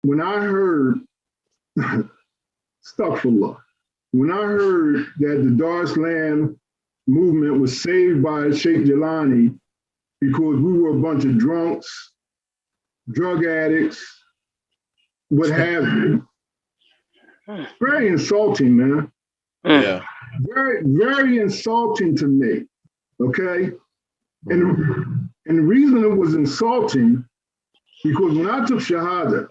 when I heard, astaghfirullah, when I heard that the Dar Al Islam movement was saved by Sheikh Jelani because we were a bunch of drunks, drug addicts, what have you, very insulting, man. Yeah. Very, very insulting to me. Okay? And the reason it was insulting, because when I took Shahada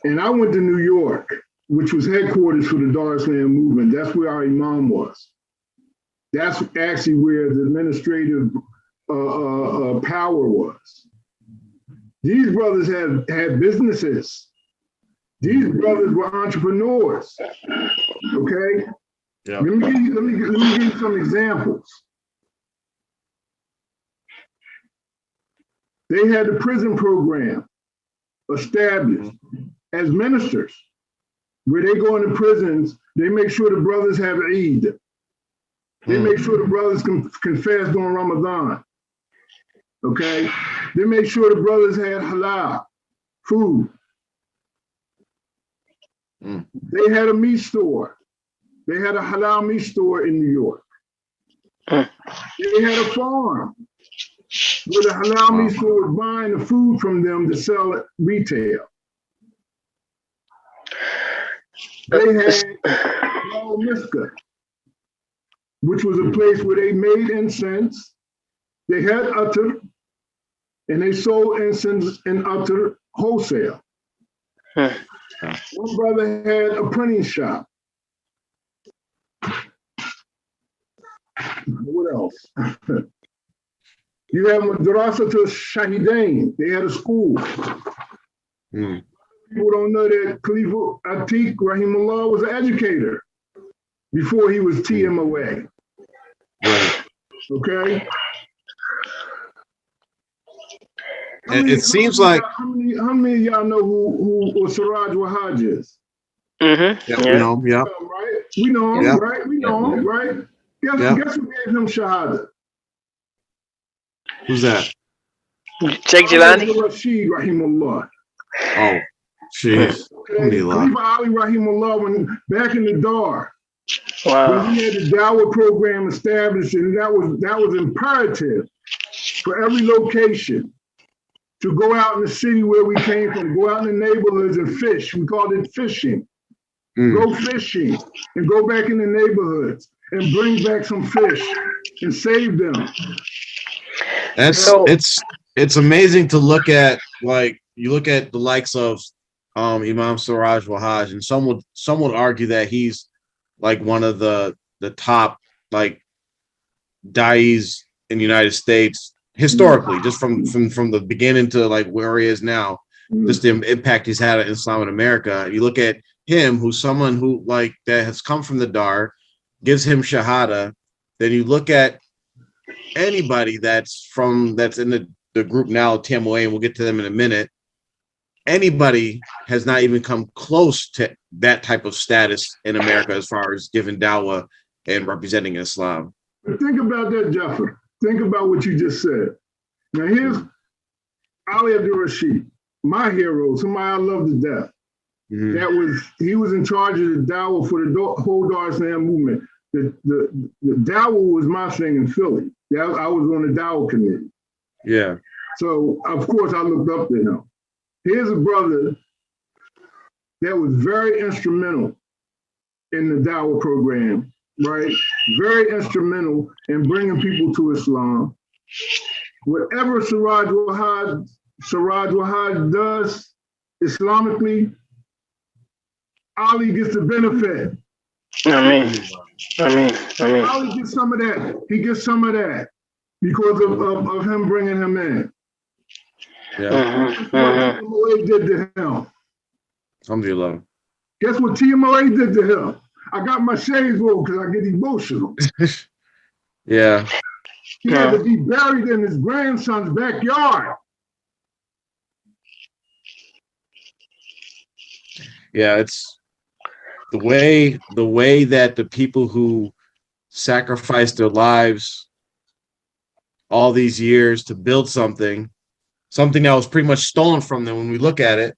and I went to New York, which was headquarters for the Dar Al Islam movement, that's where our Imam was. That's actually where the administrative power was. These brothers had businesses. These brothers were entrepreneurs. Okay? Yeah. Let me give you some examples. They had the prison program established as ministers, where they go into prisons, they make sure the brothers have Eid. They make sure the brothers can fast during Ramadan. Okay? They make sure the brothers had halal food. They had a meat store. They had a halal meat store in New York. They had a farm where the halal meat store was buying the food from them to sell it retail. They had Al Miska, which was a place where they made incense. They had attar, and they sold incense and attar wholesale. One brother had a printing shop. What else? You have Madrasa to Shahidain. They had a school. People don't know that Khalifa Atiq, rahimahullah, was an educator before he was TMOA. Right. Okay? It seems like how many of y'all know who Siraj Wahaj is? Yeah, we know. Yeah, right. We know him, Yeah. right? We know him, right? Guess who gave him Shahada? Who's that? Sheikh Jelani. Rashid, rahimahullah. Oh, jeez. Okay. Khalifa Ali, rahimahullah, when back in the Dar, Wow. when he had the Dawah program established, and that was imperative for every location to go out in the city where we came from, go out in the neighborhoods and fish. We called it fishing. Go fishing and go back in the neighborhoods and bring back some fish and save them. It's amazing to look at. Like, you look at the likes of Imam Siraj Wahaj, and some would argue that he's like one of the top like da'is in the United States historically, just from the beginning to like where he is now, just the impact he's had on Islam in America. You look at him, who's someone who like that has come from the Dar, gives him Shahada. Then you look at anybody that's in the group now, TMOA, and we'll get to them in a minute. Anybody has not even come close to that type of status in America as far as giving dawah and representing Islam. But think about that, Jaffa. Think about what you just said. Now here's Ali Abdul Rashid, my hero, somebody I love to death. He was in charge of the dawah for the whole Dar Al Islam movement. The dawah was my thing in Philly. I was on the dawah committee. Yeah. So of course I looked up to him. Here's a brother that was very instrumental in the dawah program, right? Very instrumental in bringing people to Islam. Whatever Siraj Wahaj does Islamically, Ali gets the benefit. Ali gets some of that. He gets some of that because of him bringing him in. Yeah. What TMOA did to him. Alhamdulillah. Guess what TMOA did to him? I got my shades rolled because I get emotional. Yeah. He had to be buried in his grandson's backyard. Yeah, it's the way that the people who sacrificed their lives all these years to build something something that was pretty much stolen from them when we look at it.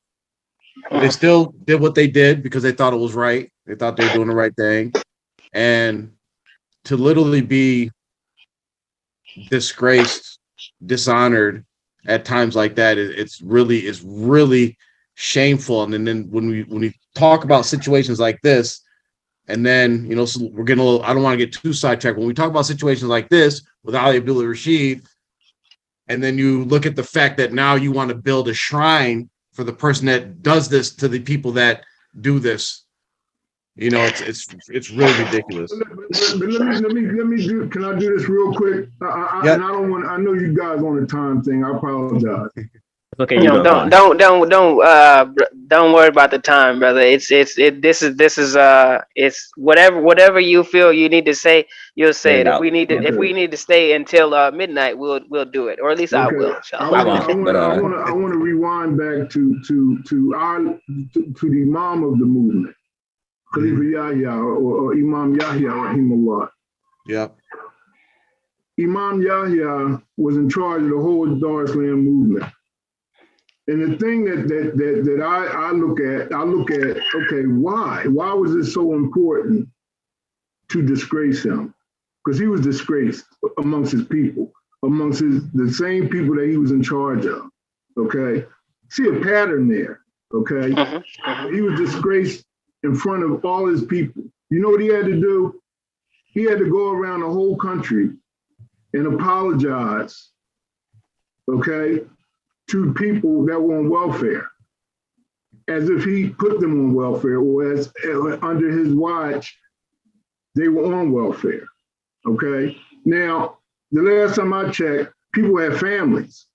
But they still did what they did because they thought it was right. They thought they were doing the right thing. And to literally be disgraced, dishonored at times like that, it's really shameful. And then when we talk about situations like this, and then, you know, so we're getting a little, I don't want to get too sidetracked. When we talk about situations like this with Ali Abdullah Rashid, and then you look at the fact that now you want to build a shrine for the person that does this to the people that do this, you know, it's really ridiculous. But let me do. Can I do this real quick? Yep. And I don't want. I know you guys on the time thing. I apologize. Okay, You know, don't worry about the time, brother. This is it's whatever you feel you need to say, you'll say it. If we need to stay until midnight, we'll do it, or at least I will. I want to rewind back to the Imam of the movement, Khalifa Yahya or Imam Yahya rahimahullah. Yeah. Imam Yahya was in charge of the whole Dar Al Islam movement. And the thing that I look at, okay, why was it so important to disgrace him? Because he was disgraced amongst his people, amongst the same people that he was in charge of, okay? See a pattern there, okay? He was disgraced in front of all his people. You know what he had to do? He had to go around the whole country and apologize, okay, to people that were on welfare, as if he put them on welfare, or as under his watch, they were on welfare, okay? Now, the last time I checked, people had families,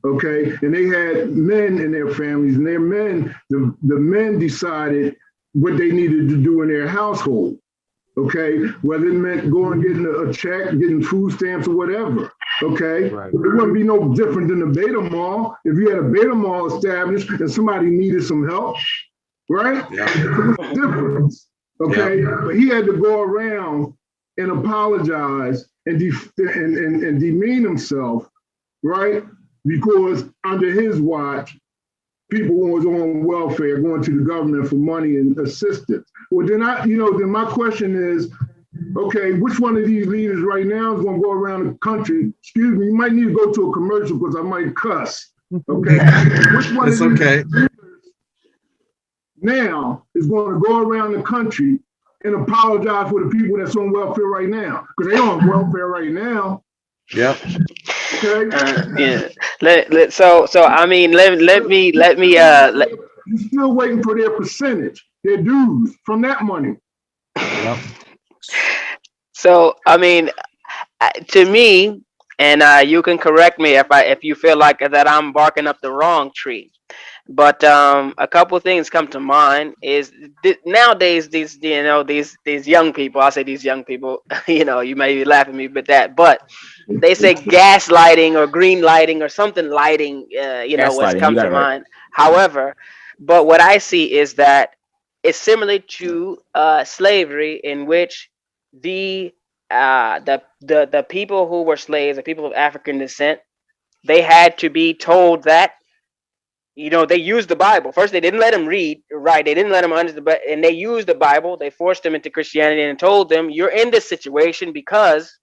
okay? And they had men in their families, and their men, the men decided what they needed to do in their household, okay? Whether it meant going and getting a check, getting food stamps or whatever, okay? Right. It wouldn't be no different than a Beta Mall. If you had a Beta Mall established and somebody needed some help, right? Yeah. It was different, okay? Yeah. But he had to go around and apologize and demean himself, right? Because under his watch, people was on welfare, going to the government for money and assistance. Well, then then my question is, okay, which one of these leaders right now is going to go around the country? Excuse me, you might need to go to a commercial because I might cuss. Okay, which one it's of these okay. leaders now is going to go around the country and apologize for the people that's on welfare right now? Because they're on welfare right now. Yep. Okay. Yeah. So I mean, let me. You're still waiting for their percentage, their dues from that money. Yep. So I mean, to me, and you can correct me if you feel like that I'm barking up the wrong tree. But a couple of things come to mind is nowadays these young people, I'll say these young people, you may be laughing at me, but they say gaslighting or green lighting or something lighting, what's come to mind. However, but what I see is that it's similar to slavery, in which the people who were slaves, the people of African descent, they had to be told that, they used the Bible. First, they didn't let them read, right? They didn't let them understand, and they used the Bible. They forced them into Christianity and told them, you're in this situation because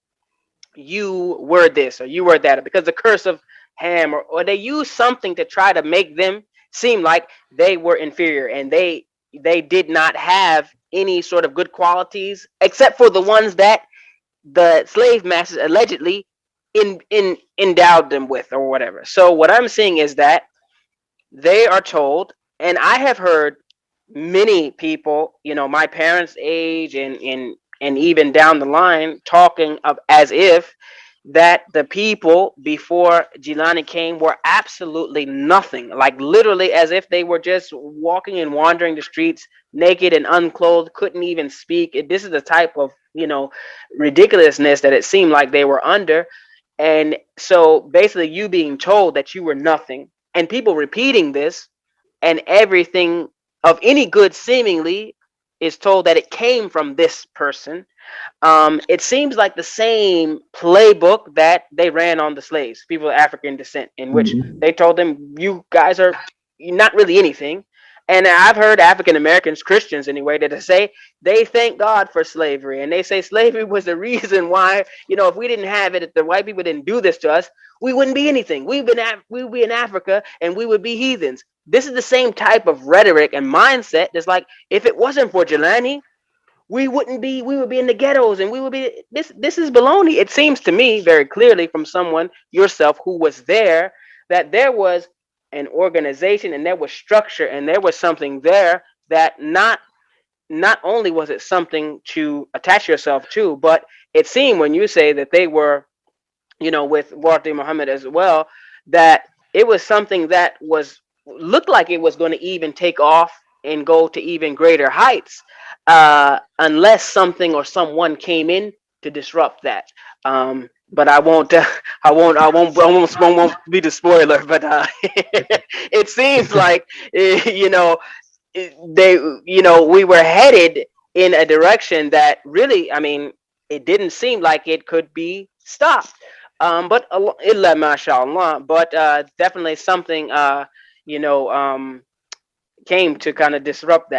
you were this or you were that, or because the curse of Ham, or they used something to try to make them seem like they were inferior, and they did not have any sort of good qualities except for the ones that the slave masters allegedly endowed them with or whatever. So what I'm seeing is that they are told, and I have heard many people, my parents' age and even down the line, talking of as if that the people before Jilani came were absolutely nothing, like literally as if they were just walking and wandering the streets naked and unclothed, couldn't even speak. This is the type of ridiculousness that it seemed like they were under. And so basically you being told that you were nothing, and people repeating this, and everything of any good seemingly is told that it came from this person. It seems like the same playbook that they ran on the slaves, people of African descent, in which Mhm. they told them, "You guys are not really anything." And I've heard African Americans, Christians anyway, that say they thank God for slavery, and they say slavery was the reason why, if we didn't have it, if the white people didn't do this to us, we wouldn't be anything. We would be in Africa, and we would be heathens. This is the same type of rhetoric and mindset that's like, if it wasn't for Jelani, we would be in the ghettos, and we would be this is baloney. It seems to me very clearly from someone yourself who was there, that there was an organization, and there was structure, and there was something there that not only was it something to attach yourself to, but it seemed, when you say that they were, with Walter Muhammad as well, that it was something that was looked like it was going to even take off and go to even greater heights, unless something or someone came in to disrupt that. But I won't, I won't be the spoiler. But it seems like, they, we were headed in a direction that really, I mean, it didn't seem like it could be stopped. But illa mashallah, but definitely something, you know, um, came to kind of disrupt that.